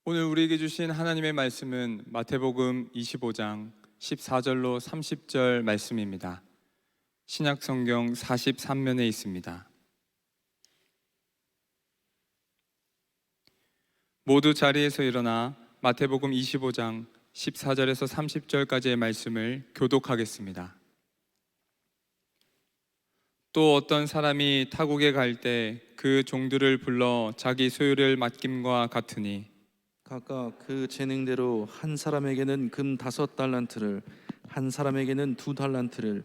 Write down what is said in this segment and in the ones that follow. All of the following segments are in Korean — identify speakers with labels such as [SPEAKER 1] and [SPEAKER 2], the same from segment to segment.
[SPEAKER 1] 오늘 우리에게 주신 하나님의 말씀은 마태복음 25장 14절로 30절 말씀입니다. 신약성경 43면에 있습니다. 모두 자리에서 일어나 마태복음 25장 14절에서 30절까지의 말씀을 교독하겠습니다. 또 어떤 사람이 타국에 갈 때 그 종들을 불러 자기 소유를 맡김과 같으니
[SPEAKER 2] 각각 그 재능대로 한 사람에게는 금 5달란트를, 한 사람에게는 2달란트를,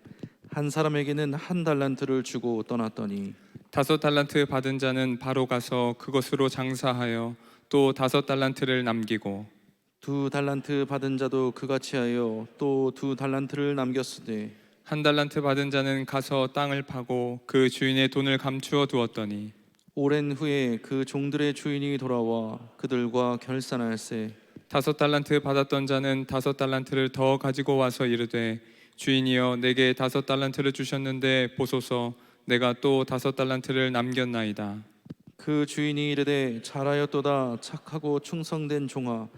[SPEAKER 2] 한 사람에게는 1달란트를 주고 떠났더니
[SPEAKER 1] 5달란트 받은 자는 바로 가서 그것으로 장사하여 또 5달란트를 남기고
[SPEAKER 2] 2달란트 받은 자도 그같이 하여 또 2달란트를 남겼으되
[SPEAKER 1] 1달란트 받은 자는 가서 땅을 파고 그 주인의 돈을 감추어 두었더니
[SPEAKER 2] 오랜 후에 그 종들의 주인이 돌아와 그들과 결산할세.
[SPEAKER 1] 5달란트 받았던 자는 5달란트를 더 가지고 와서 이르되 주인이여 내게 5달란트를 주셨는데 보소서 내가 또 5달란트를 남겼나이다.
[SPEAKER 2] 그 주인이 이르되 잘하였도다 착하고 충성된 종아,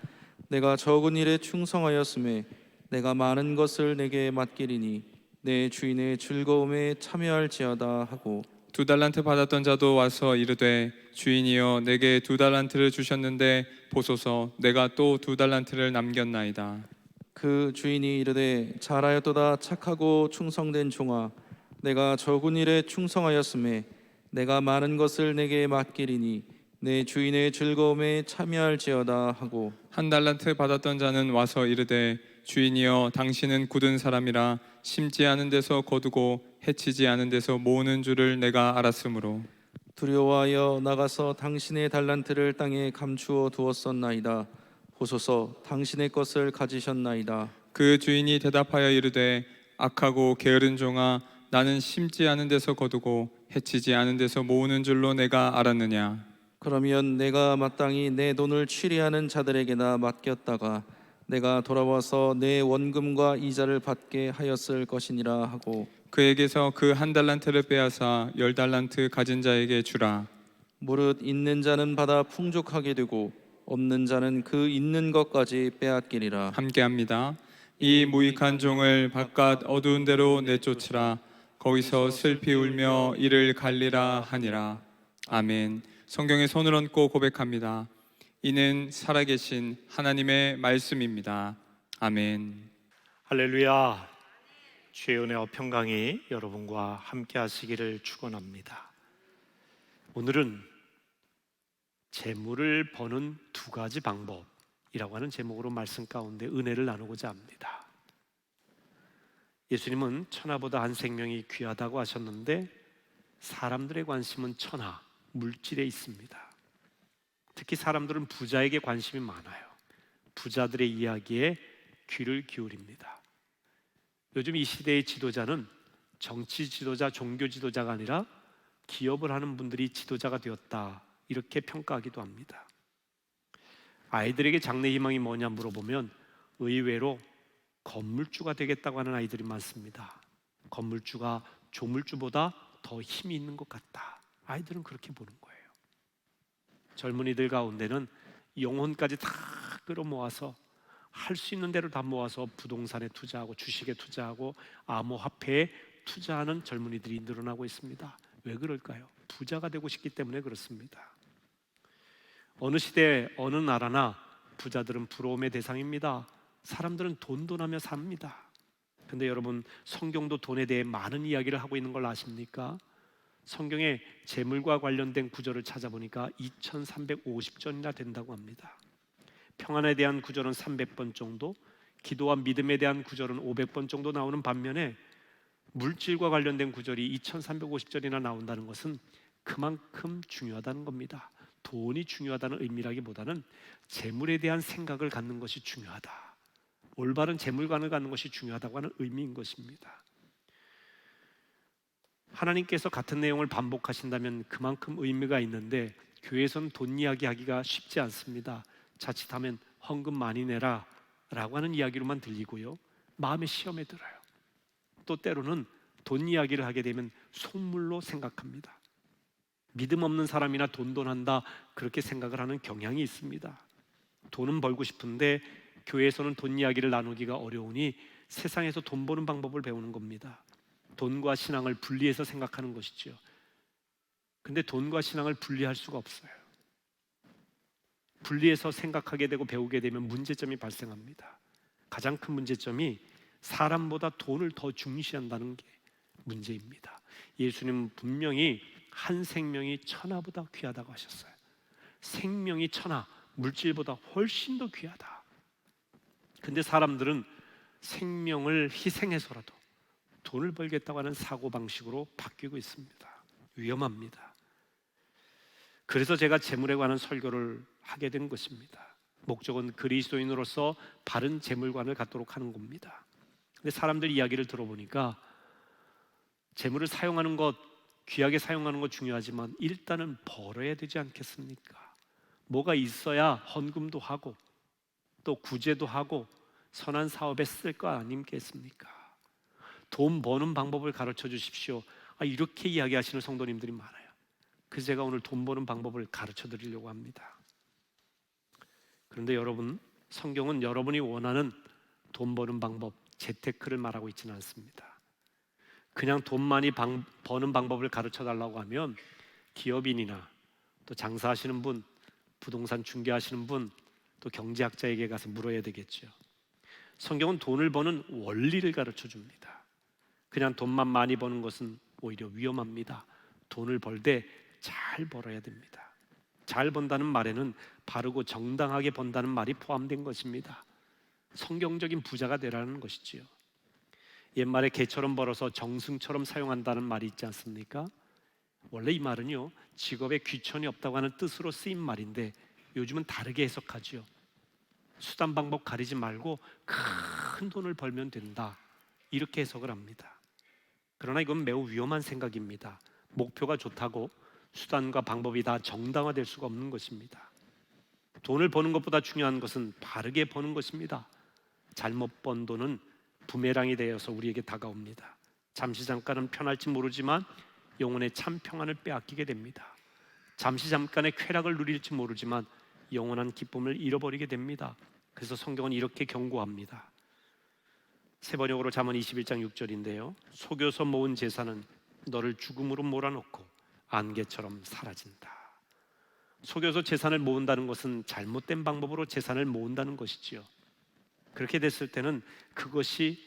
[SPEAKER 2] 내가 적은 일에 충성하였음에 내가 많은 것을 내게 맡기리니 내 주인의 즐거움에 참여할지어다 하고
[SPEAKER 1] 2달란트 받았던 자도 와서 이르되 주인이여 내게 2달란트를 주셨는데 보소서 내가 또 2달란트를 남겼나이다.
[SPEAKER 2] 그 주인이 이르되 잘하였도다 착하고 충성된 종아, 내가 적은 일에 충성하였음에 내가 많은 것을 내게 맡기리니 내 주인의 즐거움에 참여할지어다 하고
[SPEAKER 1] 1달란트 받았던 자는 와서 이르되 주인이여 당신은 굳은 사람이라 심지 않은 데서 거두고 해치지 않은 데서 모으는 줄을 내가 알았으므로
[SPEAKER 2] 두려워하여 나가서 당신의 달란트를 땅에 감추어 두었었나이다. 보소서 당신의 것을 가지셨나이다.
[SPEAKER 1] 그 주인이 대답하여 이르되 악하고 게으른 종아 나는 심지 않은 데서 거두고 해치지 않은 데서 모으는 줄로 내가 알았느냐.
[SPEAKER 2] 그러면 내가 마땅히 내 돈을 취리하는 자들에게나 맡겼다가 내가 돌아와서 내 원금과 이자를 받게 하였을 것이니라 하고
[SPEAKER 1] 그에게서 그 1달란트를 빼앗아 10달란트 가진 자에게 주라.
[SPEAKER 2] 무릇 있는 자는 받아 풍족하게 되고 없는 자는 그 있는 것까지 빼앗기리라.
[SPEAKER 1] 함께합니다. 이 무익한 종을 바깥 어두운 데로 내쫓으라. 거기서 슬피 울며 이를 갈리라 하니라. 아멘. 성경에 손을 얹고 고백합니다. 이는 살아계신 하나님의 말씀입니다. 아멘.
[SPEAKER 3] 할렐루야. 주의 은혜와 평강이 여러분과 함께 하시기를 축원합니다. 오늘은 재물을 버는 2가지 방법이라고 하는 제목으로 말씀 가운데 은혜를 나누고자 합니다. 예수님은 천하보다 한 생명이 귀하다고 하셨는데 사람들의 관심은 천하, 물질에 있습니다. 특히 사람들은 부자에게 관심이 많아요. 부자들의 이야기에 귀를 기울입니다. 요즘 이 시대의 지도자는 정치 지도자, 종교 지도자가 아니라 기업을 하는 분들이 지도자가 되었다, 이렇게 평가하기도 합니다. 아이들에게 장래 희망이 뭐냐 물어보면 의외로 건물주가 되겠다고 하는 아이들이 많습니다. 건물주가 조물주보다 더 힘이 있는 것 같다, 아이들은 그렇게 보는 거예요. 젊은이들 가운데는 영혼까지 다 끌어모아서 할 수 있는 대로 다 모아서 부동산에 투자하고 주식에 투자하고 암호화폐에 투자하는 젊은이들이 늘어나고 있습니다. 왜 그럴까요? 부자가 되고 싶기 때문에 그렇습니다. 어느 시대 어느 나라나 부자들은 부러움의 대상입니다. 사람들은 돈하며 삽니다. 근데 여러분, 성경도 돈에 대해 많은 이야기를 하고 있는 걸 아십니까? 성경에 재물과 관련된 구절을 찾아보니까 2350전이나 된다고 합니다. 평안에 대한 구절은 300번 정도, 기도와 믿음에 대한 구절은 500번 정도 나오는 반면에 물질과 관련된 구절이 2350절이나 나온다는 것은 그만큼 중요하다는 겁니다. 돈이 중요하다는 의미라기보다는 재물에 대한 생각을 갖는 것이 중요하다, 올바른 재물관을 갖는 것이 중요하다고 하는 의미인 것입니다. 하나님께서 같은 내용을 반복하신다면 그만큼 의미가 있는데 교회에서는 돈 이야기 하기가 쉽지 않습니다. 자칫하면 헌금 많이 내라 라고 하는 이야기로만 들리고요, 마음의 시험에 들어요. 또 때로는 돈 이야기를 하게 되면 속물로 생각합니다. 믿음 없는 사람이나 돈돈한다, 그렇게 생각을 하는 경향이 있습니다. 돈은 벌고 싶은데 교회에서는 돈 이야기를 나누기가 어려우니 세상에서 돈 버는 방법을 배우는 겁니다. 돈과 신앙을 분리해서 생각하는 것이죠. 근데 돈과 신앙을 분리할 수가 없어요. 분리해서 생각하게 되고 배우게 되면 문제점이 발생합니다. 가장 큰 문제점이 사람보다 돈을 더 중시한다는 게 문제입니다. 예수님은 분명히 한 생명이 천하보다 귀하다고 하셨어요. 생명이 천하, 물질보다 훨씬 더 귀하다. 근데 사람들은 생명을 희생해서라도 돈을 벌겠다고 하는 사고방식으로 바뀌고 있습니다. 위험합니다. 그래서 제가 재물에 관한 설교를 하게 된 것입니다. 목적은 그리스도인으로서 바른 재물관을 갖도록 하는 겁니다. 근데 사람들 이야기를 들어보니까 재물을 사용하는 것, 귀하게 사용하는 것 중요하지만 일단은 벌어야 되지 않겠습니까? 뭐가 있어야 헌금도 하고 또 구제도 하고 선한 사업에 쓸 거 아니겠습니까? 돈 버는 방법을 가르쳐 주십시오. 이렇게 이야기하시는 성도님들이 많아요. 그래서 제가 오늘 돈 버는 방법을 가르쳐 드리려고 합니다. 그런데 여러분, 성경은 여러분이 원하는 돈 버는 방법, 재테크를 말하고 있지는 않습니다. 그냥 돈 많이 버는 방법을 가르쳐 달라고 하면 기업인이나 또 장사하시는 분, 부동산 중개하시는 분, 또 경제학자에게 가서 물어야 되겠죠. 성경은 돈을 버는 원리를 가르쳐 줍니다. 그냥 돈만 많이 버는 것은 오히려 위험합니다. 돈을 벌 때 잘 벌어야 됩니다. 잘 번다는 말에는 바르고 정당하게 번다는 말이 포함된 것입니다. 성경적인 부자가 되라는 것이지요. 옛말에 개처럼 벌어서 정승처럼 사용한다는 말이 있지 않습니까? 원래 이 말은요, 직업에 귀천이 없다고 하는 뜻으로 쓰인 말인데 요즘은 다르게 해석하지요. 수단 방법 가리지 말고 큰 돈을 벌면 된다, 이렇게 해석을 합니다. 그러나 이건 매우 위험한 생각입니다. 목표가 좋다고 수단과 방법이 다 정당화될 수가 없는 것입니다. 돈을 버는 것보다 중요한 것은 바르게 버는 것입니다. 잘못 번 돈은 부메랑이 되어서 우리에게 다가옵니다. 잠시 잠깐은 편할지 모르지만 영혼의 참 평안을 빼앗기게 됩니다. 잠시 잠깐의 쾌락을 누릴지 모르지만 영원한 기쁨을 잃어버리게 됩니다. 그래서 성경은 이렇게 경고합니다. 새 번역으로 잠언 21장 6절인데요. 속여서 모은 재산은 너를 죽음으로 몰아넣고 안개처럼 사라진다. 속여서 재산을 모은다는 것은 잘못된 방법으로 재산을 모은다는 것이지요. 그렇게 됐을 때는 그것이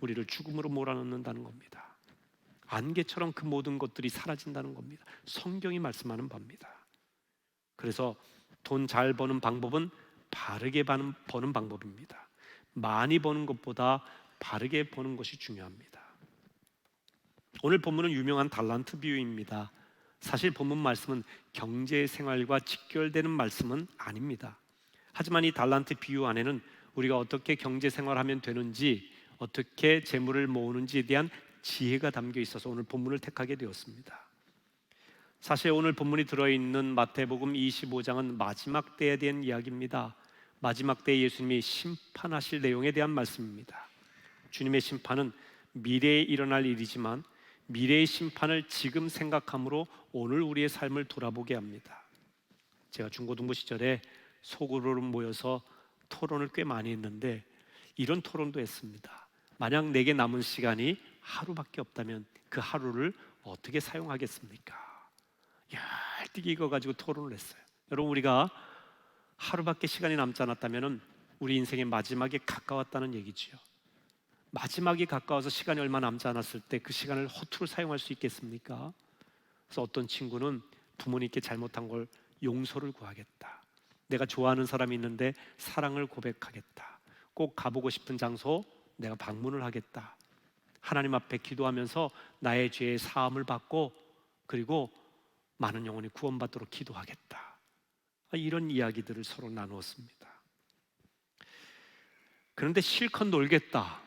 [SPEAKER 3] 우리를 죽음으로 몰아넣는다는 겁니다. 안개처럼 그 모든 것들이 사라진다는 겁니다. 성경이 말씀하는 바입니다. 그래서 돈 잘 버는 방법은 바르게 버는 방법입니다. 많이 버는 것보다 바르게 버는 것이 중요합니다. 오늘 본문은 유명한 달란트 비유입니다. 사실 본문 말씀은 경제 생활과 직결되는 말씀은 아닙니다. 하지만 이 달란트 비유 안에는 우리가 어떻게 경제 생활하면 되는지, 어떻게 재물을 모으는지에 대한 지혜가 담겨 있어서 오늘 본문을 택하게 되었습니다. 사실 오늘 본문이 들어있는 마태복음 25장은 마지막 때에 대한 이야기입니다. 마지막 때에 예수님이 심판하실 내용에 대한 말씀입니다. 주님의 심판은 미래에 일어날 일이지만 미래의 심판을 지금 생각함으로 오늘 우리의 삶을 돌아보게 합니다. 제가 중고등부 시절에 소그룹으로 모여서 토론을 꽤 많이 했는데 이런 토론도 했습니다. 만약 내게 남은 시간이 하루밖에 없다면 그 하루를 어떻게 사용하겠습니까? 열띠게 이거 가지고 토론을 했어요. 여러분, 우리가 하루밖에 시간이 남지 않았다면 우리 인생의 마지막에 가까웠다는 얘기지요. 마지막이 가까워서 시간이 얼마 남지 않았을 때 그 시간을 허투루 사용할 수 있겠습니까? 그래서 어떤 친구는 부모님께 잘못한 걸 용서를 구하겠다. 내가 좋아하는 사람이 있는데 사랑을 고백하겠다. 꼭 가보고 싶은 장소 내가 방문을 하겠다. 하나님 앞에 기도하면서 나의 죄의 사함을 받고 그리고 많은 영혼이 구원받도록 기도하겠다. 이런 이야기들을 서로 나누었습니다. 그런데 실컷 놀겠다,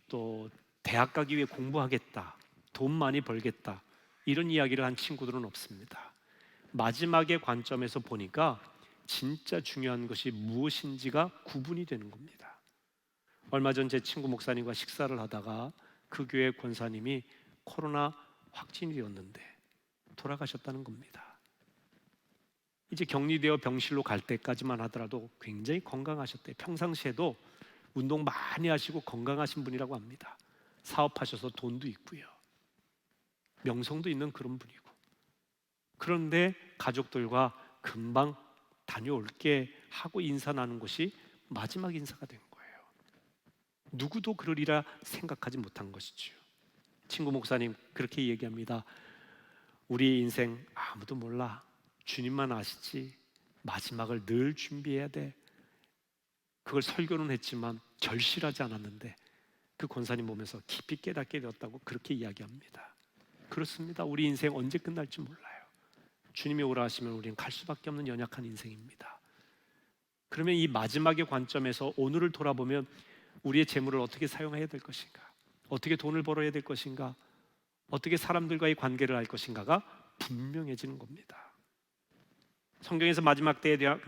[SPEAKER 3] 또 대학 가기 위해 공부하겠다, 돈 많이 벌겠다, 이런 이야기를 한 친구들은 없습니다. 마지막의 관점에서 보니까 진짜 중요한 것이 무엇인지가 구분이 되는 겁니다. 얼마 전 제 친구 목사님과 식사를 하다가 그 교회 권사님이 코로나 확진이 되었는데 돌아가셨다는 겁니다. 이제 격리되어 병실로 갈 때까지만 하더라도 굉장히 건강하셨대요. 평상시에도 운동 많이 하시고 건강하신 분이라고 합니다. 사업하셔서 돈도 있고요, 명성도 있는 그런 분이고. 그런데 가족들과 금방 다녀올게 하고 인사 나눈 것이 마지막 인사가 된 거예요. 누구도 그러리라 생각하지 못한 것이죠. 친구 목사님 그렇게 얘기합니다. 우리 인생 아무도 몰라. 주님만 아시지. 마지막을 늘 준비해야 돼. 그걸 설교는 했지만 절실하지 않았는데 그 권사님 보면서 깊이 깨닫게 되었다고 그렇게 이야기합니다. 그렇습니다. 우리 인생 언제 끝날지 몰라요. 주님이 오라 하시면 우리는 갈 수밖에 없는 연약한 인생입니다. 그러면 이 마지막의 관점에서 오늘을 돌아보면 우리의 재물을 어떻게 사용해야 될 것인가, 어떻게 돈을 벌어야 될 것인가, 어떻게 사람들과의 관계를 할 것인가가 분명해지는 겁니다. 성경에서 마지막 때에 대한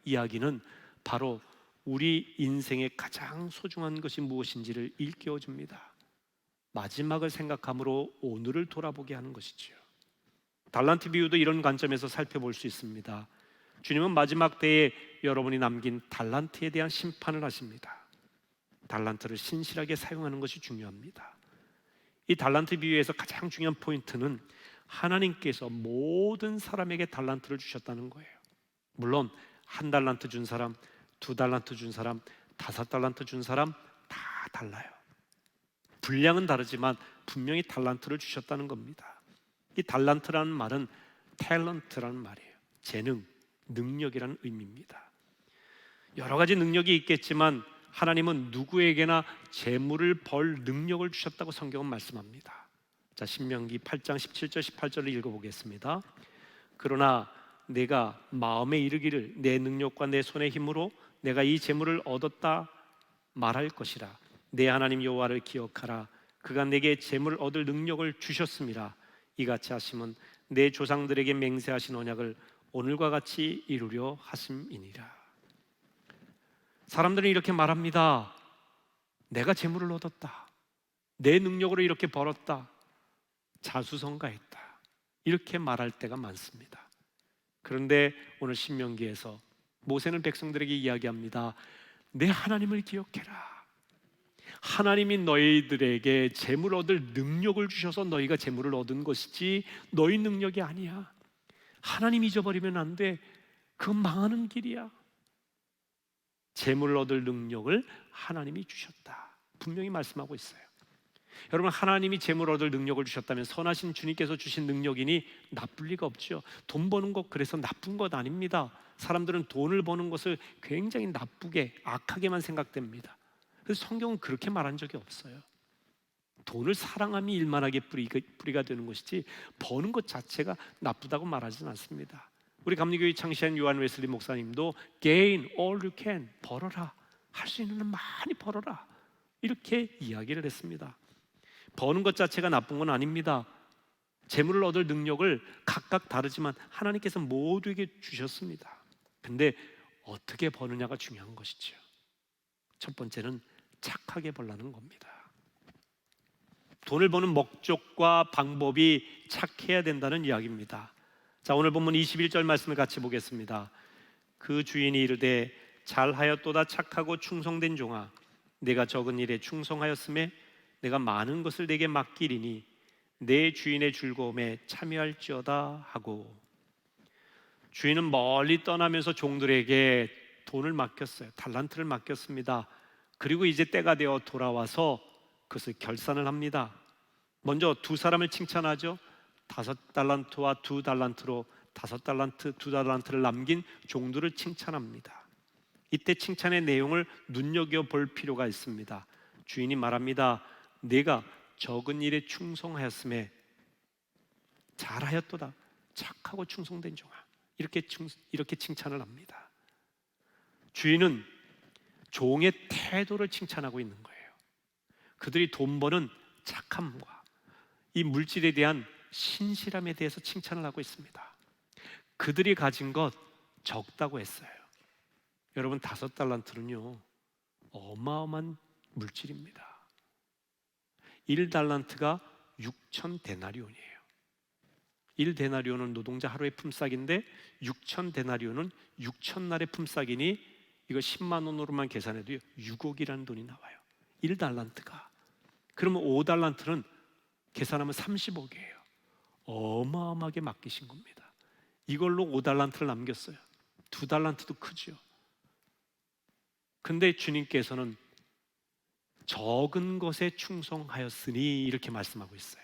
[SPEAKER 3] 이야기는 바로 우리 인생의 가장 소중한 것이 무엇인지를 일깨워줍니다. 마지막을 생각함으로 오늘을 돌아보게 하는 것이지요. 달란트 비유도 이런 관점에서 살펴볼 수 있습니다. 주님은 마지막 때에 여러분이 남긴 달란트에 대한 심판을 하십니다. 달란트를 신실하게 사용하는 것이 중요합니다. 이 달란트 비유에서 가장 중요한 포인트는 하나님께서 모든 사람에게 달란트를 주셨다는 거예요. 물론 한 달란트 준 사람, 두 달란트 준 사람, 5달란트 준 사람 다 달라요. 분량은 다르지만 분명히 달란트를 주셨다는 겁니다. 이 달란트라는 말은 탤런트라는 말이에요. 재능, 능력이라는 의미입니다. 여러 가지 능력이 있겠지만 하나님은 누구에게나 재물을 벌 능력을 주셨다고 성경은 말씀합니다. 자, 신명기 8장 17절 18절을 읽어보겠습니다. 그러나 내가 마음에 이르기를 내 능력과 내 손의 힘으로 내가 이 재물을 얻었다 말할 것이라. 내 하나님 여호와를 기억하라. 그가 내게 재물 얻을 능력을 주셨음이라. 이같이 하심은 내 조상들에게 맹세하신 언약을 오늘과 같이 이루려 하심이니라. 사람들은 이렇게 말합니다. 내가 재물을 얻었다, 내 능력으로 이렇게 벌었다, 자수성가했다, 이렇게 말할 때가 많습니다. 그런데 오늘 신명기에서 모세는 백성들에게 이야기합니다. 내 하나님을 기억해라. 하나님이 너희들에게 재물 얻을 능력을 주셔서 너희가 재물을 얻은 것이지 너희 능력이 아니야. 하나님 잊어버리면 안 돼. 그건 망하는 길이야. 재물을 얻을 능력을 하나님이 주셨다, 분명히 말씀하고 있어요. 여러분, 하나님이 재물을 얻을 능력을 주셨다면 선하신 주님께서 주신 능력이니 나쁠 리가 없죠. 돈 버는 것 그래서 나쁜 것 아닙니다. 사람들은 돈을 버는 것을 굉장히 나쁘게, 악하게만 생각됩니다. 그래서 성경은 그렇게 말한 적이 없어요. 돈을 사랑함이 일만하게 뿌리가 되는 것이지 버는 것 자체가 나쁘다고 말하지는 않습니다. 우리 감리교회 창시한 요한 웨슬리 목사님도 gain all you can, 벌어라, 할 수 있는 한 많이 벌어라, 이렇게 이야기를 했습니다. 버는 것 자체가 나쁜 건 아닙니다. 재물을 얻을 능력을 각각 다르지만 하나님께서 모두에게 주셨습니다. 근데 어떻게 버느냐가 중요한 것이죠. 첫 번째는 착하게 벌라는 겁니다. 돈을 버는 목적과 방법이 착해야 된다는 이야기입니다. 자, 오늘 본문 21절 말씀을 같이 보겠습니다. 그 주인이 이르되 잘하였도다 착하고 충성된 종아, 내가 적은 일에 충성하였음에 내가 많은 것을 내게 맡기리니 내 주인의 즐거움에 참여할지어다 하고. 주인은 멀리 떠나면서 종들에게 돈을 맡겼어요. 달란트를 맡겼습니다. 그리고 이제 때가 되어 돌아와서 그것을 결산을 합니다. 먼저 두 사람을 칭찬하죠. 5달란트와 2달란트로 5달란트, 2달란트를 남긴 종들을 칭찬합니다. 이때 칭찬의 내용을 눈여겨볼 필요가 있습니다. 주인이 말합니다. 내가 적은 일에 충성하였음에 잘하였도다, 착하고 충성된 종아, 이렇게 칭찬을 합니다. 주인은 종의 태도를 칭찬하고 있는 거예요. 그들이 돈 버는 착함과 이 물질에 대한 신실함에 대해서 칭찬을 하고 있습니다. 그들이 가진 것 적다고 했어요. 여러분, 5달란트는요 어마어마한 물질입니다. 1달란트가 6,000데나리온이에요. 1데나리온은 노동자 하루의 품삯인데 6천 데나리온은 6천 날의 품삯이니 이거 10만 원으로만 계산해도 6억이라는 돈이 나와요. 1달란트가. 그러면 5달란트는 계산하면 30억이에요. 어마어마하게 맡기신 겁니다. 이걸로 5달란트를 남겼어요. 2달란트도 크죠. 근데 주님께서는 적은 것에 충성하였으니 이렇게 말씀하고 있어요.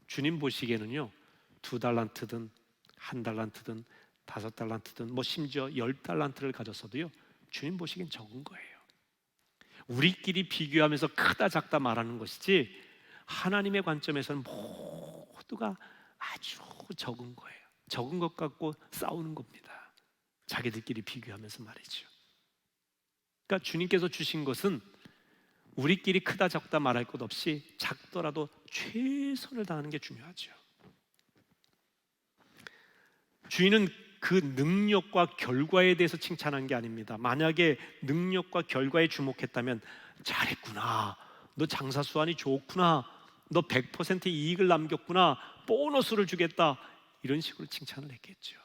[SPEAKER 3] 주님 보시기에는요, 2달란트든 1달란트든 5달란트든 뭐 심지어 10달란트를 가졌어도요, 주님 보시기엔 적은 거예요. 우리끼리 비교하면서 크다 작다 말하는 것이지 하나님의 관점에서는 모두가 아주 적은 거예요. 적은 것 갖고 싸우는 겁니다. 자기들끼리 비교하면서 말이죠. 그러니까 주님께서 주신 것은 우리끼리 크다 작다 말할 것 없이 작더라도 최선을 다하는 게 중요하죠. 주인은 그 능력과 결과에 대해서 칭찬한 게 아닙니다. 만약에 능력과 결과에 주목했다면 잘했구나, 너 장사 수완이 좋구나, 너 100% 이익을 남겼구나, 보너스를 주겠다, 이런 식으로 칭찬을 했겠죠.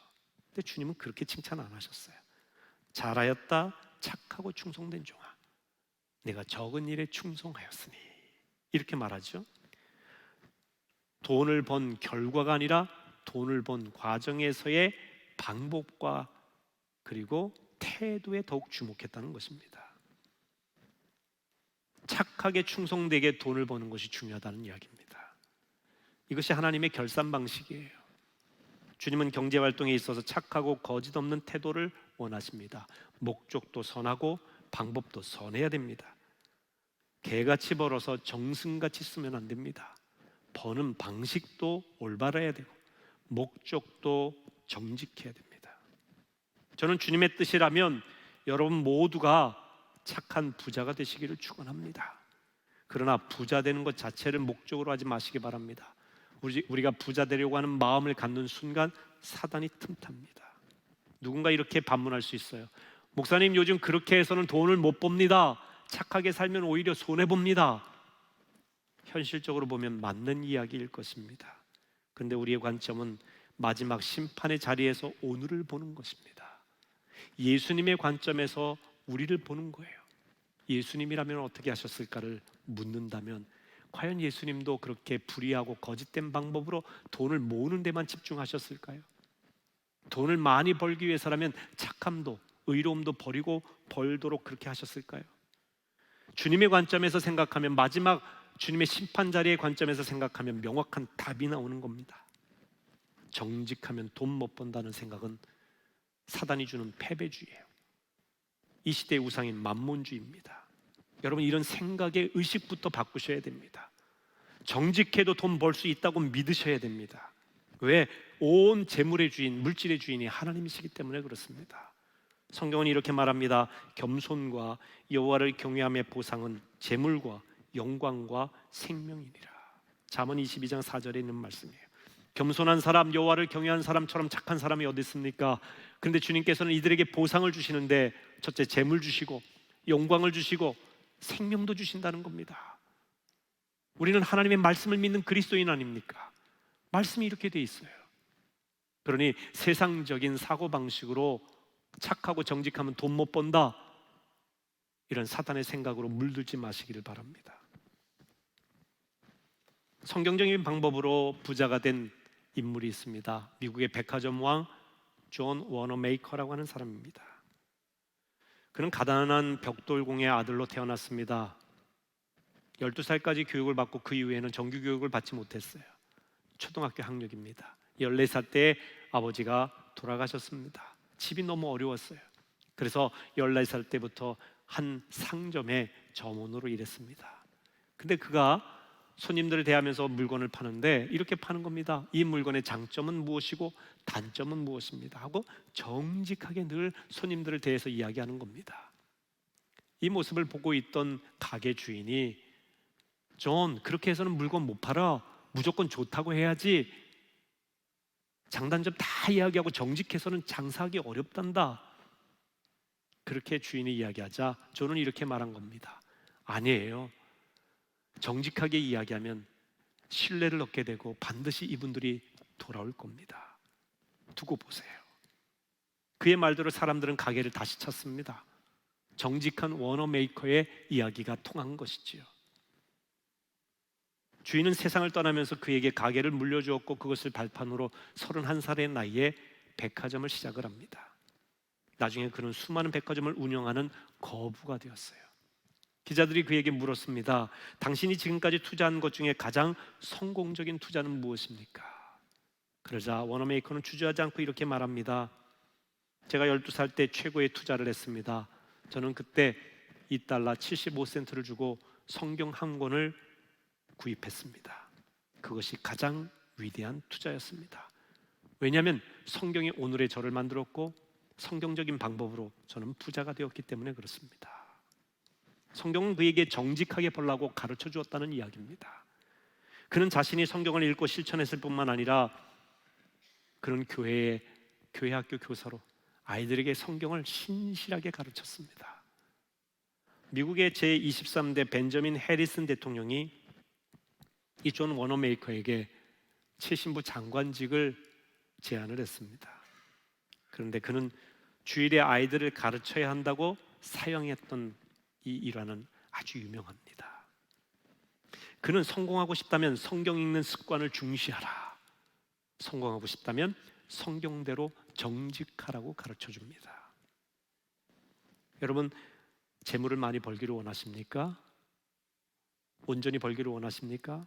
[SPEAKER 3] 근데 주님은 그렇게 칭찬 안 하셨어요. 잘하였다, 착하고 충성된 종아, 내가 적은 일에 충성하였으니, 이렇게 말하죠. 돈을 번 결과가 아니라 돈을 번 과정에서의 방법과 그리고 태도에 더욱 주목했다는 것입니다. 착하게 충성되게 돈을 버는 것이 중요하다는 이야기입니다. 이것이 하나님의 결산 방식이에요. 주님은 경제활동에 있어서 착하고 거짓 없는 태도를 원하십니다. 목적도 선하고 방법도 선해야 됩니다. 개같이 벌어서 정승같이 쓰면 안 됩니다. 버는 방식도 올바라야 되고 목적도 정직해야 됩니다. 저는 주님의 뜻이라면 여러분 모두가 착한 부자가 되시기를 축원합니다. 그러나 부자 되는 것 자체를 목적으로 하지 마시기 바랍니다. 우리가 부자 되려고 하는 마음을 갖는 순간 사단이 틈탑니다. 누군가 이렇게 반문할 수 있어요. 목사님, 요즘 그렇게 해서는 돈을 못 법니다. 착하게 살면 오히려 손해봅니다. 현실적으로 보면 맞는 이야기일 것입니다. 그런데 우리의 관점은 마지막 심판의 자리에서 오늘을 보는 것입니다. 예수님의 관점에서 우리를 보는 거예요. 예수님이라면 어떻게 하셨을까를 묻는다면 과연 예수님도 그렇게 불의하고 거짓된 방법으로 돈을 모으는 데만 집중하셨을까요? 돈을 많이 벌기 위해서라면 착함도 의로움도 버리고 벌도록 그렇게 하셨을까요? 주님의 관점에서 생각하면, 마지막 주님의 심판 자리의 관점에서 생각하면 명확한 답이 나오는 겁니다. 정직하면 돈 못 번다는 생각은 사단이 주는 패배주의예요. 이 시대의 우상인 만몬주의입니다. 여러분, 이런 생각의 의식부터 바꾸셔야 됩니다. 정직해도 돈 벌 수 있다고 믿으셔야 됩니다. 왜? 온 재물의 주인, 물질의 주인이 하나님이시기 때문에 그렇습니다. 성경은 이렇게 말합니다. 겸손과 여호와를 경외함의 보상은 재물과 영광과 생명이니라. 잠언 22장 4절에 있는 말씀이에요. 겸손한 사람, 여호와를 경외하는 사람처럼 착한 사람이 어디 있습니까? 그런데 주님께서는 이들에게 보상을 주시는데, 첫째 재물 주시고 영광을 주시고 생명도 주신다는 겁니다. 우리는 하나님의 말씀을 믿는 그리스도인 아닙니까? 말씀이 이렇게 돼 있어요. 그러니 세상적인 사고방식으로 착하고 정직하면 돈 못 번다, 이런 사단의 생각으로 물들지 마시기를 바랍니다. 성경적인 방법으로 부자가 된 인물이 있습니다. 미국의 백화점 왕 존 워너메이커라고 하는 사람입니다. 그는 가난한 벽돌공의 아들로 태어났습니다. 12살까지 교육을 받고 그 이후에는 정규 교육을 받지 못했어요. 초등학교 학력입니다. 14살 때 아버지가 돌아가셨습니다. 집이 너무 어려웠어요. 그래서 14살 때부터 한 상점의 점원으로 일했습니다. 근데 그가 손님들을 대하면서 물건을 파는데 이렇게 파는 겁니다. 이 물건의 장점은 무엇이고 단점은 무엇입니다 하고 정직하게 늘 손님들을 대해서 이야기하는 겁니다. 이 모습을 보고 있던 가게 주인이, 존, 그렇게 해서는 물건 못 팔아. 무조건 좋다고 해야지. 장단점 다 이야기하고 정직해서는 장사하기 어렵단다. 그렇게 주인이 이야기하자 존은 이렇게 말한 겁니다. 아니에요. 정직하게 이야기하면 신뢰를 얻게 되고 반드시 이분들이 돌아올 겁니다. 두고 보세요. 그의 말대로 사람들은 가게를 다시 찾습니다. 정직한 워너 메이커의 이야기가 통한 것이지요. 주인은 세상을 떠나면서 그에게 가게를 물려주었고 그것을 발판으로 31살의 나이에 백화점을 시작을 합니다. 나중에 그는 수많은 백화점을 운영하는 거부가 되었어요. 기자들이 그에게 물었습니다. 당신이 지금까지 투자한 것 중에 가장 성공적인 투자는 무엇입니까? 그러자 워너메이커는 주저하지 않고 이렇게 말합니다. 제가 12살 때 최고의 투자를 했습니다. 저는 그때 $2 75센트를 주고 성경 한 권을 구입했습니다. 그것이 가장 위대한 투자였습니다. 왜냐하면 성경이 오늘의 저를 만들었고 성경적인 방법으로 저는 부자가 되었기 때문에 그렇습니다. 성경은 그에게 정직하게 벌라고 가르쳐 주었다는 이야기입니다. 그는 자신이 성경을 읽고 실천했을 뿐만 아니라 그런 교회 학교 교사로 아이들에게 성경을 신실하게 가르쳤습니다. 미국의 제23대 벤저민 해리슨 대통령이 이 존 워너메이커에게 최신부 장관직을 제안을 했습니다. 그런데 그는 주일에 아이들을 가르쳐야 한다고 사용했던 이 일화는 아주 유명합니다. 그는 성공하고 싶다면 성경 읽는 습관을 중시하라. 성공하고 싶다면 성경대로 정직하라고 가르쳐 줍니다. 여러분, 재물을 많이 벌기를 원하십니까? 온전히 벌기를 원하십니까?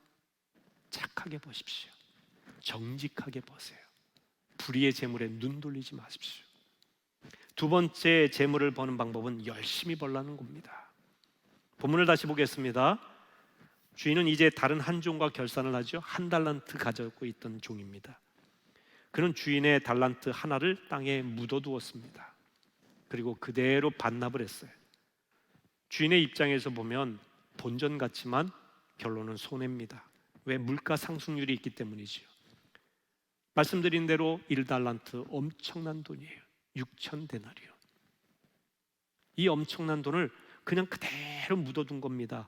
[SPEAKER 3] 착하게 보십시오. 정직하게 보세요. 불의의 재물에 눈 돌리지 마십시오. 두 번째 재물을 버는 방법은 열심히 벌라는 겁니다. 본문을 다시 보겠습니다. 주인은 이제 다른 한 종과 결산을 하죠. 한 달란트 가지고 있던 종입니다. 그는 주인의 달란트 하나를 땅에 묻어두었습니다. 그리고 그대로 반납을 했어요. 주인의 입장에서 보면 본전 같지만 결론은 손해입니다. 왜? 물가 상승률이 있기 때문이지요. 말씀드린 대로 1달란트 엄청난 돈이에요. 6,000데나리온. 이 엄청난 돈을 그냥 그대로 묻어둔 겁니다.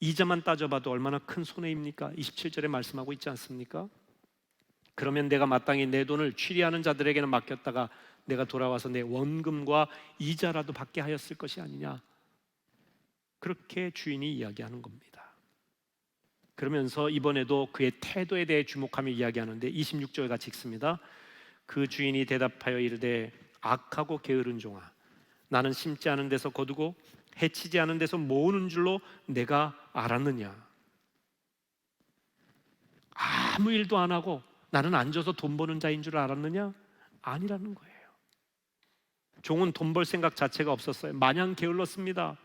[SPEAKER 3] 이자만 따져봐도 얼마나 큰 손해입니까? 27절에 말씀하고 있지 않습니까? 그러면 내가 마땅히 내 돈을 취리하는 자들에게는 맡겼다가 내가 돌아와서 내 원금과 이자라도 받게 하였을 것이 아니냐. 그렇게 주인이 이야기하는 겁니다. 그러면서 이번에도 그의 태도에 대해 주목하며 이야기하는데 26절 같이 읽습니다. 그 주인이 대답하여 이르되 악하고 게으른 종아, 나는 심지 않은 데서 거두고 해치지 않은 데서 모으는 줄로 내가 알았느냐. 아무 일도 안 하고 나는 앉아서 돈 버는 자인 줄 알았느냐? 아니라는 거예요. 종은 돈 벌 생각 자체가 없었어요. 마냥 게을렀습니다.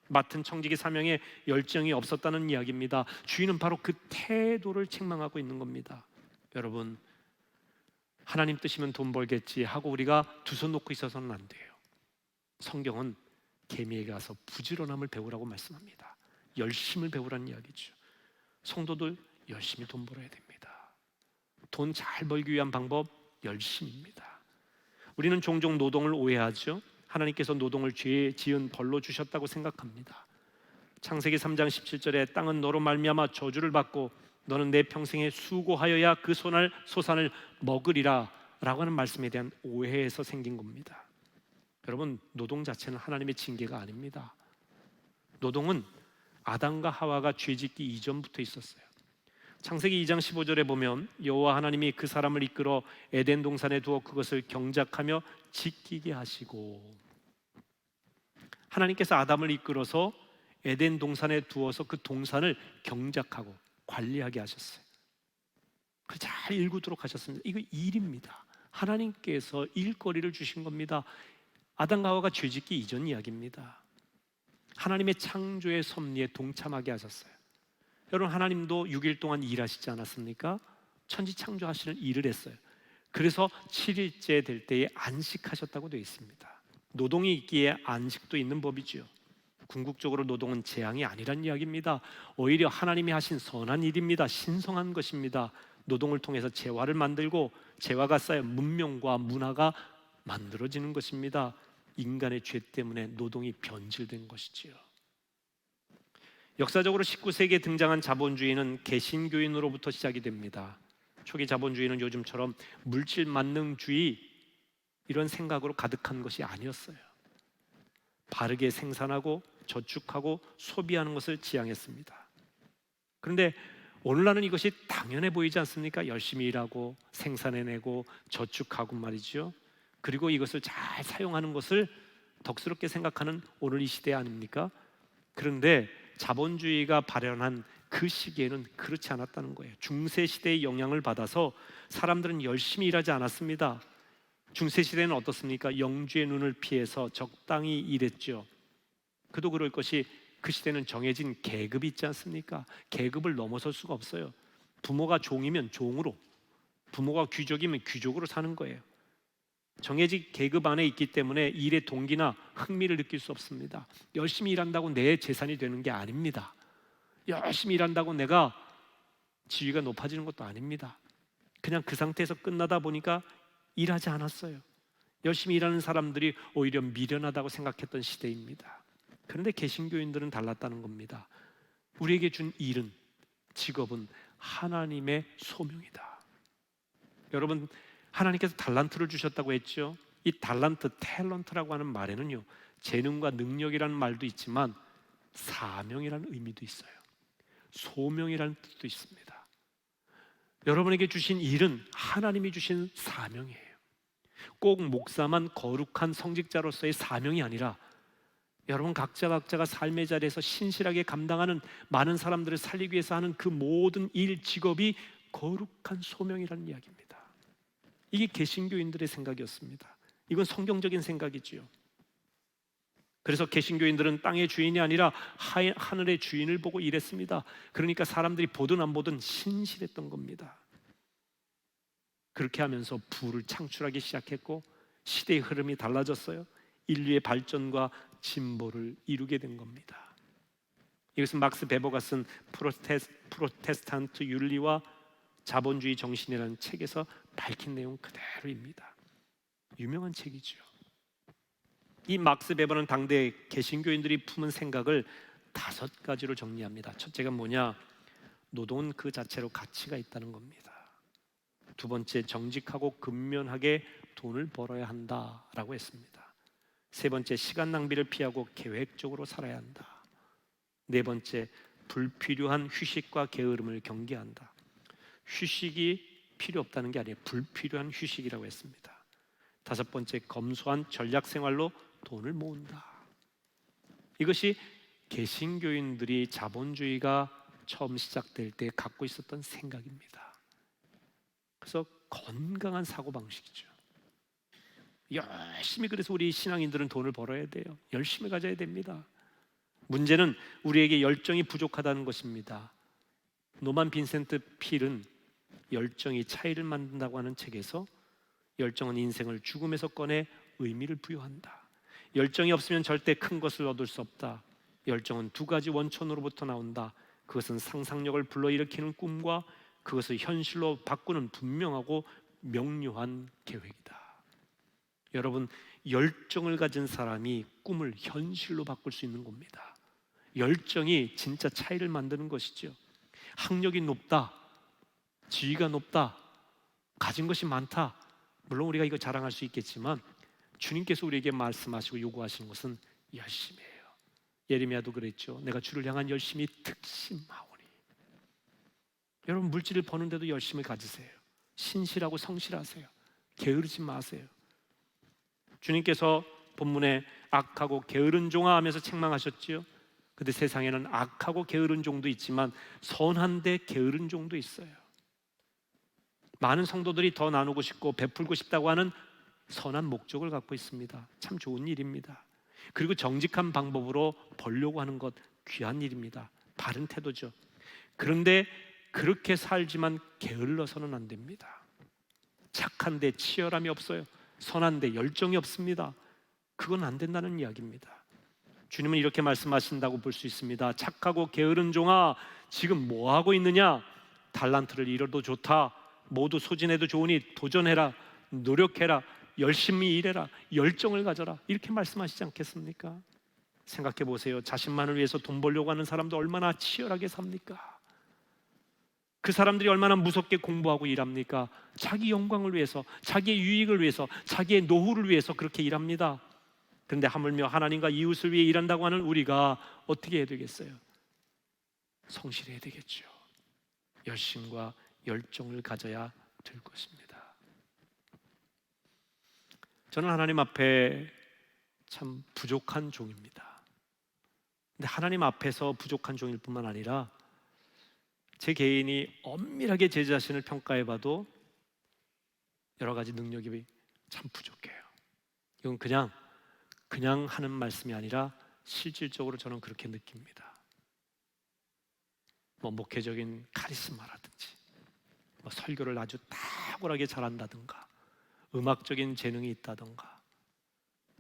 [SPEAKER 3] 맡은 청지기 사명에 열정이 없었다는 이야기입니다. 주인은 바로 그 태도를 책망하고 있는 겁니다. 여러분, 하나님 뜻이면 돈 벌겠지 하고 우리가 두 손 놓고 있어서는 안 돼요. 성경은 개미에게 가서 부지런함을 배우라고 말씀합니다. 열심을 배우라는 이야기죠. 성도들 열심히 돈 벌어야 됩니다. 돈 잘 벌기 위한 방법 열심입니다. 우리는 종종 노동을 오해하죠. 하나님께서 노동을 죄 지은 벌로 주셨다고 생각합니다. 창세기 3장 17절에 땅은 너로 말미암아 저주를 받고 너는 내 평생에 수고하여야 그 소산을 먹으리라 라고 하는 말씀에 대한 오해에서 생긴 겁니다. 여러분, 노동 자체는 하나님의 징계가 아닙니다. 노동은 아담과 하와가 죄짓기 이전부터 있었어요. 창세기 2장 15절에 보면 여호와 하나님이 그 사람을 이끌어 에덴 동산에 두어 그것을 경작하며 지키게 하시고, 하나님께서 아담을 이끌어서 에덴 동산에 두어서 그 동산을 경작하고 관리하게 하셨어요. 그 잘 일구도록 하셨습니다. 이거 일입니다. 하나님께서 일거리를 주신 겁니다. 아담과 하와가 죄짓기 이전 이야기입니다. 하나님의 창조의 섭리에 동참하게 하셨어요. 여러분, 하나님도 6일 동안 일하시지 않았습니까? 천지 창조하시는 일을 했어요. 그래서 7일째 될 때에 안식하셨다고 되어 있습니다. 노동이 있기에 안식도 있는 법이지요. 궁극적으로 노동은 재앙이 아니란 이야기입니다. 오히려 하나님이 하신 선한 일입니다. 신성한 것입니다. 노동을 통해서 재화를 만들고 재화가 쌓여 문명과 문화가 만들어지는 것입니다. 인간의 죄 때문에 노동이 변질된 것이지요. 역사적으로 19세기에 등장한 자본주의는 개신교인으로부터 시작이 됩니다. 초기 자본주의는 요즘처럼 물질 만능주의 이런 생각으로 가득한 것이 아니었어요. 바르게 생산하고 저축하고 소비하는 것을 지향했습니다. 그런데 오늘날은 이것이 당연해 보이지 않습니까? 열심히 일하고 생산해내고 저축하고 말이죠. 그리고 이것을 잘 사용하는 것을 덕스럽게 생각하는 오늘 이 시대 아닙니까? 그런데 자본주의가 발현한 그 시기에는 그렇지 않았다는 거예요. 중세 시대의 영향을 받아서 사람들은 열심히 일하지 않았습니다. 중세 시대는 어떻습니까? 영주의 눈을 피해서 적당히 일했죠. 그도 그럴 것이 그 시대는 정해진 계급이 있지 않습니까? 계급을 넘어설 수가 없어요. 부모가 종이면 종으로, 부모가 귀족이면 귀족으로 사는 거예요. 정해진 계급 안에 있기 때문에 일의 동기나 흥미를 느낄 수 없습니다. 열심히 일한다고 내 재산이 되는 게 아닙니다. 열심히 일한다고 내가 지위가 높아지는 것도 아닙니다. 그냥 그 상태에서 끝나다 보니까 일하지 않았어요. 열심히 일하는 사람들이 오히려 미련하다고 생각했던 시대입니다. 그런데 개신교인들은 달랐다는 겁니다. 우리에게 준 일은, 직업은 하나님의 소명이다. 여러분, 하나님께서 달란트를 주셨다고 했죠. 이 달란트, 탤런트라고 하는 말에는요, 재능과 능력이라는 말도 있지만 사명이라는 의미도 있어요. 소명이라는 뜻도 있습니다. 여러분에게 주신 일은 하나님이 주신 사명이에요. 꼭 목사만 거룩한 성직자로서의 사명이 아니라 여러분 각자가 삶의 자리에서 신실하게 감당하는, 많은 사람들을 살리기 위해서 하는 그 모든 일, 직업이 거룩한 소명이라는 이야기입니다. 이게 개신교인들의 생각이었습니다. 이건 성경적인 생각이지요. 그래서 개신교인들은 땅의 주인이 아니라 하늘의 주인을 보고 일했습니다. 그러니까 사람들이 보든 안 보든 신실했던 겁니다. 그렇게 하면서 부를 창출하기 시작했고 시대의 흐름이 달라졌어요. 인류의 발전과 진보를 이루게 된 겁니다. 이것은 막스 베버가 쓴 프로테스탄트 윤리와 자본주의 정신이라는 책에서 밝힌 내용 그대로입니다. 유명한 책이죠. 이 막스 베버는 당대 개신교인들이 품은 생각을 5가지로 정리합니다. 첫째가 뭐냐? 노동은 그 자체로 가치가 있다는 겁니다. 두 번째, 정직하고 근면하게 돈을 벌어야 한다라고 했습니다. 세 번째, 시간 낭비를 피하고 계획적으로 살아야 한다. 네 번째, 불필요한 휴식과 게으름을 경계한다. 휴식이 필요 없다는 게 아니에요. 불필요한 휴식이라고 했습니다. 다섯 번째, 검소한 전략 생활로 돈을 모은다. 이것이 개신교인들이 자본주의가 처음 시작될 때 갖고 있었던 생각입니다. 그래서 건강한 사고방식이죠. 열심히, 그래서 우리 신앙인들은 돈을 벌어야 돼요. 열심히 가져야 됩니다. 문제는 우리에게 열정이 부족하다는 것입니다. 노만 빈센트 필은 열정이 차이를 만든다고 하는 책에서 열정은 인생을 죽음에서 꺼내 의미를 부여한다. 열정이 없으면 절대 큰 것을 얻을 수 없다. 열정은 2가지 원천으로부터 나온다. 그것은 상상력을 불러일으키는 꿈과 그것을 현실로 바꾸는 분명하고 명료한 계획이다. 여러분, 열정을 가진 사람이 꿈을 현실로 바꿀 수 있는 겁니다. 열정이 진짜 차이를 만드는 것이죠. 학력이 높다, 지위가 높다, 가진 것이 많다, 물론 우리가 이거 자랑할 수 있겠지만 주님께서 우리에게 말씀하시고 요구하시는 것은 열심이에요. 예레미야도 그랬죠. 내가 주를 향한 열심이 특심하오니. 여러분, 물질을 버는데도 열심을 가지세요. 신실하고 성실하세요. 게으르지 마세요. 주님께서 본문에 악하고 게으른 종아 하면서 책망하셨지요. 근데 세상에는 악하고 게으른 종도 있지만 선한데 게으른 종도 있어요. 많은 성도들이 더 나누고 싶고 베풀고 싶다고 하는 선한 목적을 갖고 있습니다. 참 좋은 일입니다. 그리고 정직한 방법으로 벌려고 하는 것 귀한 일입니다. 바른 태도죠. 그런데 그렇게 살지만 게을러서는 안 됩니다. 착한데 치열함이 없어요. 선한데 열정이 없습니다. 그건 안 된다는 이야기입니다. 주님은 이렇게 말씀하신다고 볼 수 있습니다. 착하고 게으른 종아, 지금 뭐 하고 있느냐? 달란트를 잃어도 좋다. 모두 소진해도 좋으니 도전해라, 노력해라, 열심히 일해라, 열정을 가져라, 이렇게 말씀하시지 않겠습니까? 생각해 보세요. 자신만을 위해서 돈 벌려고 하는 사람도 얼마나 치열하게 삽니까? 그 사람들이 얼마나 무섭게 공부하고 일합니까? 자기 영광을 위해서, 자기의 유익을 위해서, 자기의 노후를 위해서 그렇게 일합니다. 그런데 하물며 하나님과 이웃을 위해 일한다고 하는 우리가 어떻게 해야 되겠어요? 성실해야 되겠죠. 열심과 열정을 가져야 될 것입니다. 저는 하나님 앞에 참 부족한 종입니다. 근데 하나님 앞에서 부족한 종일 뿐만 아니라 제 개인이 엄밀하게 제 자신을 평가해봐도 여러 가지 능력이 참 부족해요. 이건 그냥 하는 말씀이 아니라 실질적으로 저는 그렇게 느낍니다. 뭐 목회적인 카리스마라든지, 뭐 설교를 아주 탁월하게 잘한다든가, 음악적인 재능이 있다든가,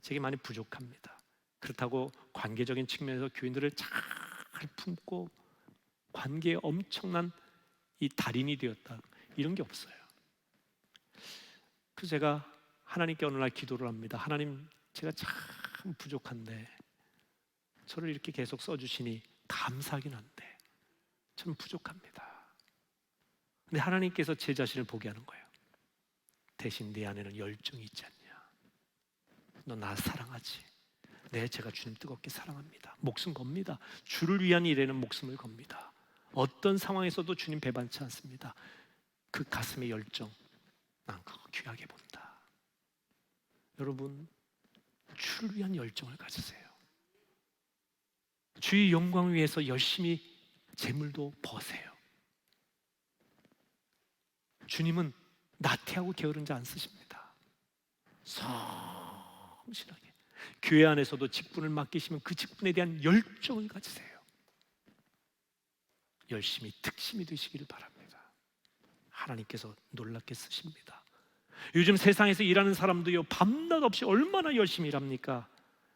[SPEAKER 3] 제게 많이 부족합니다. 그렇다고 관계적인 측면에서 교인들을 잘 품고 관계에 엄청난 이 달인이 되었다, 이런 게 없어요. 그래서 제가 하나님께 어느 날 기도를 합니다. 하나님, 제가 참 부족한데 저를 이렇게 계속 써주시니 감사하긴 한데 저는 부족합니다. 근데 하나님께서 제 자신을 보게 하는 거예요. 대신 네 안에는 열정이 있지 않냐? 너 나 사랑하지? 네, 제가 주님 뜨겁게 사랑합니다. 목숨 겁니다. 주를 위한 일에는 목숨을 겁니다. 어떤 상황에서도 주님 배반치 않습니다. 그 가슴의 열정, 난 그거 귀하게 본다. 여러분, 주를 위한 열정을 가지세요. 주의 영광을 위해서 열심히 재물도 버세요. 주님은 나태하고 게으른 자 안 쓰십니다. 성실하게 교회 안에서도 직분을 맡기시면 그 직분에 대한 열정을 가지세요. 열심히 특심이 되시기를 바랍니다. 하나님께서 놀랍게 쓰십니다. 요즘 세상에서 일하는 사람도요, 밤낮 없이 얼마나 열심히 일합니까?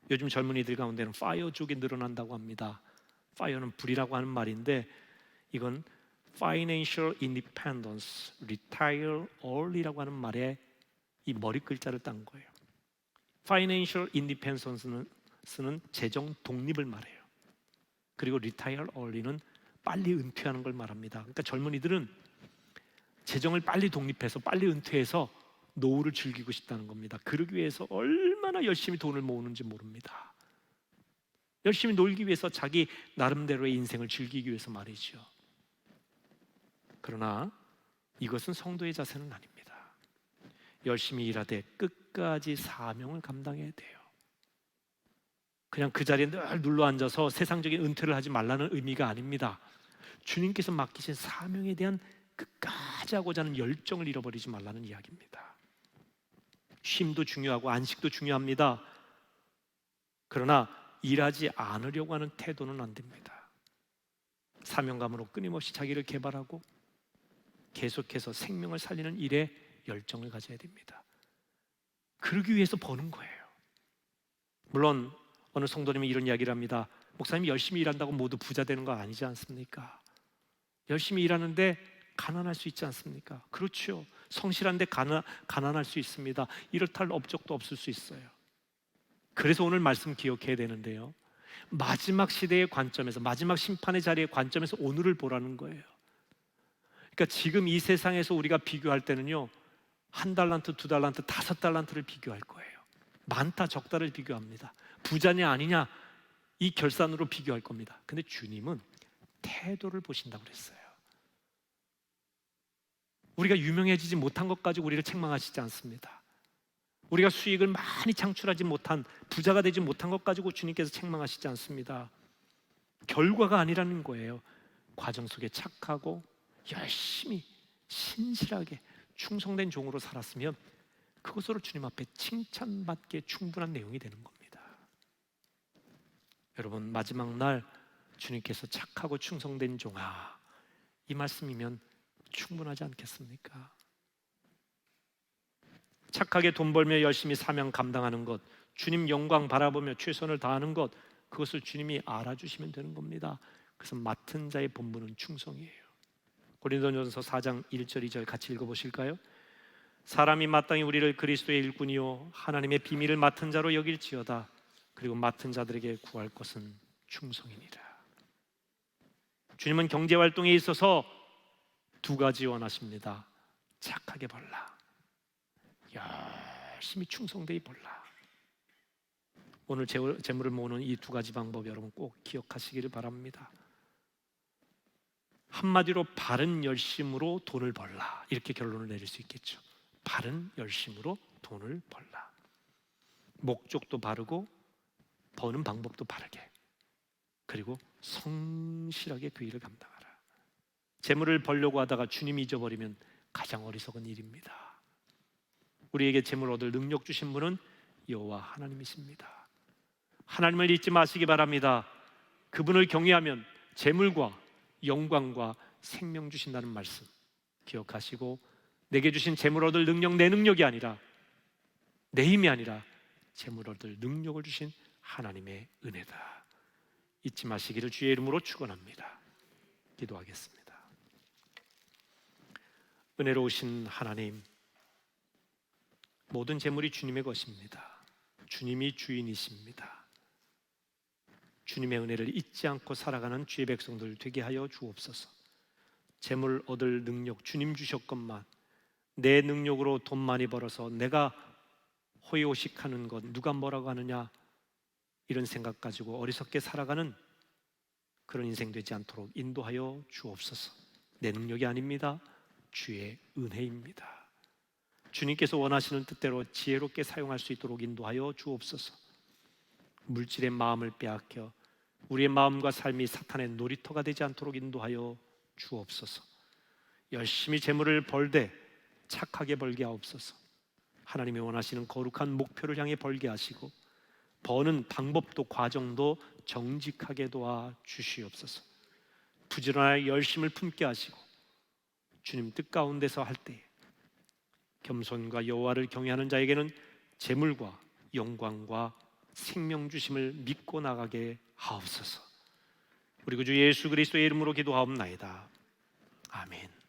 [SPEAKER 3] 요즘 젊은이들 가운데는 파이어족이 늘어난다고 합니다. 파이어는 불이라고 하는 말인데, 이건 Financial Independence, Retire Early라고 하는 말에 이 머리 글자를 딴 거예요. Financial Independence는 재정 독립을 말해요. 그리고 Retire Early는 빨리 은퇴하는 걸 말합니다. 그러니까 젊은이들은 재정을 빨리 독립해서 빨리 은퇴해서 노후를 즐기고 싶다는 겁니다. 그러기 위해서 얼마나 열심히 돈을 모으는지 모릅니다. 열심히 놀기 위해서 자기 나름대로의 인생을 즐기기 위해서 말이죠. 그러나 이것은 성도의 자세는 아닙니다. 열심히 일하되 끝까지 사명을 감당해야 돼요. 그냥 그 자리에 늘 눌러 앉아서 세상적인 은퇴를 하지 말라는 의미가 아닙니다. 주님께서 맡기신 사명에 대한 끝까지 하고자 하는 열정을 잃어버리지 말라는 이야기입니다. 쉼도 중요하고 안식도 중요합니다. 그러나 일하지 않으려고 하는 태도는 안 됩니다. 사명감으로 끊임없이 자기를 개발하고 계속해서 생명을 살리는 일에 열정을 가져야 됩니다. 그러기 위해서 버는 거예요. 물론 어느 성도님이 이런 이야기를 합니다. 목사님이 열심히 일한다고 모두 부자 되는 거 아니지 않습니까? 열심히 일하는데 가난할 수 있지 않습니까? 그렇죠. 성실한데 가난할 수 있습니다. 이렇다 할 업적도 없을 수 있어요. 그래서 오늘 말씀 기억해야 되는데요, 마지막 시대의 관점에서, 마지막 심판의 자리의 관점에서 오늘을 보라는 거예요. 그러니까 지금 이 세상에서 우리가 비교할 때는요, 1달란트, 2달란트, 5달란트를 비교할 거예요. 많다 적다를 비교합니다. 부자냐 아니냐 이 결산으로 비교할 겁니다. 근데 주님은 태도를 보신다고 그랬어요. 우리가 유명해지지 못한 것 가지고 우리를 책망하시지 않습니다. 우리가 수익을 많이 창출하지 못한, 부자가 되지 못한 것 가지고 주님께서 책망하시지 않습니다. 결과가 아니라는 거예요. 과정 속에 착하고 열심히 신실하게 충성된 종으로 살았으면 그것으로 주님 앞에 칭찬받기에 충분한 내용이 되는 겁니다. 여러분, 마지막 날 주님께서 착하고 충성된 종아, 이 말씀이면 충분하지 않겠습니까? 착하게 돈 벌며 열심히 사명 감당하는 것, 주님 영광 바라보며 최선을 다하는 것, 그것을 주님이 알아주시면 되는 겁니다. 그래서 맡은 자의 본분은 충성이에요. 고린도전서 4장 1절 2절 같이 읽어보실까요? 사람이 마땅히 우리를 그리스도의 일꾼이요 하나님의 비밀을 맡은 자로 여길지어다. 그리고 맡은 자들에게 구할 것은 충성이니라. 주님은 경제활동에 있어서 두 가지 원하십니다. 착하게 벌라, 열심히 충성되이 벌라. 오늘 재물을 모으는 이 두 가지 방법 여러분 꼭 기억하시기를 바랍니다. 한마디로 바른 열심으로 돈을 벌라, 이렇게 결론을 내릴 수 있겠죠. 바른 열심으로 돈을 벌라. 목적도 바르고 버는 방법도 바르게, 그리고 성실하게 그 일을 감당하라. 재물을 벌려고 하다가 주님이 잊어버리면 가장 어리석은 일입니다. 우리에게 재물을 얻을 능력 주신 분은 여호와 하나님이십니다. 하나님을 잊지 마시기 바랍니다. 그분을 경외하면 재물과 영광과 생명 주신다는 말씀 기억하시고, 내게 주신 재물 얻을 능력 내 능력이 아니라, 내 힘이 아니라 재물 얻을 능력을 주신 하나님의 은혜다, 잊지 마시기를 주의 이름으로 축원합니다. 기도하겠습니다. 은혜로우신 하나님, 모든 재물이 주님의 것입니다. 주님이 주인이십니다. 주님의 은혜를 잊지 않고 살아가는 주의 백성들 되게 하여 주옵소서. 재물 얻을 능력 주님 주셨건만 내 능력으로 돈 많이 벌어서 내가 호의호식하는 것, 누가 뭐라고 하느냐, 이런 생각 가지고 어리석게 살아가는 그런 인생 되지 않도록 인도하여 주옵소서. 내 능력이 아닙니다. 주의 은혜입니다. 주님께서 원하시는 뜻대로 지혜롭게 사용할 수 있도록 인도하여 주옵소서. 물질의 마음을 빼앗겨 우리의 마음과 삶이 사탄의 놀이터가 되지 않도록 인도하여 주옵소서. 열심히 재물을 벌되 착하게 벌게 하옵소서. 하나님이 원하시는 거룩한 목표를 향해 벌게 하시고, 버는 방법도 과정도 정직하게 도와 주시옵소서. 부지런하여 열심을 품게 하시고, 주님 뜻 가운데서 할 때 겸손과 여호와를 경외하는 자에게는 재물과 영광과 생명 주심을 믿고 나가게 하옵소서. 우리 구주 예수 그리스도의 이름으로 기도하옵나이다. 아멘.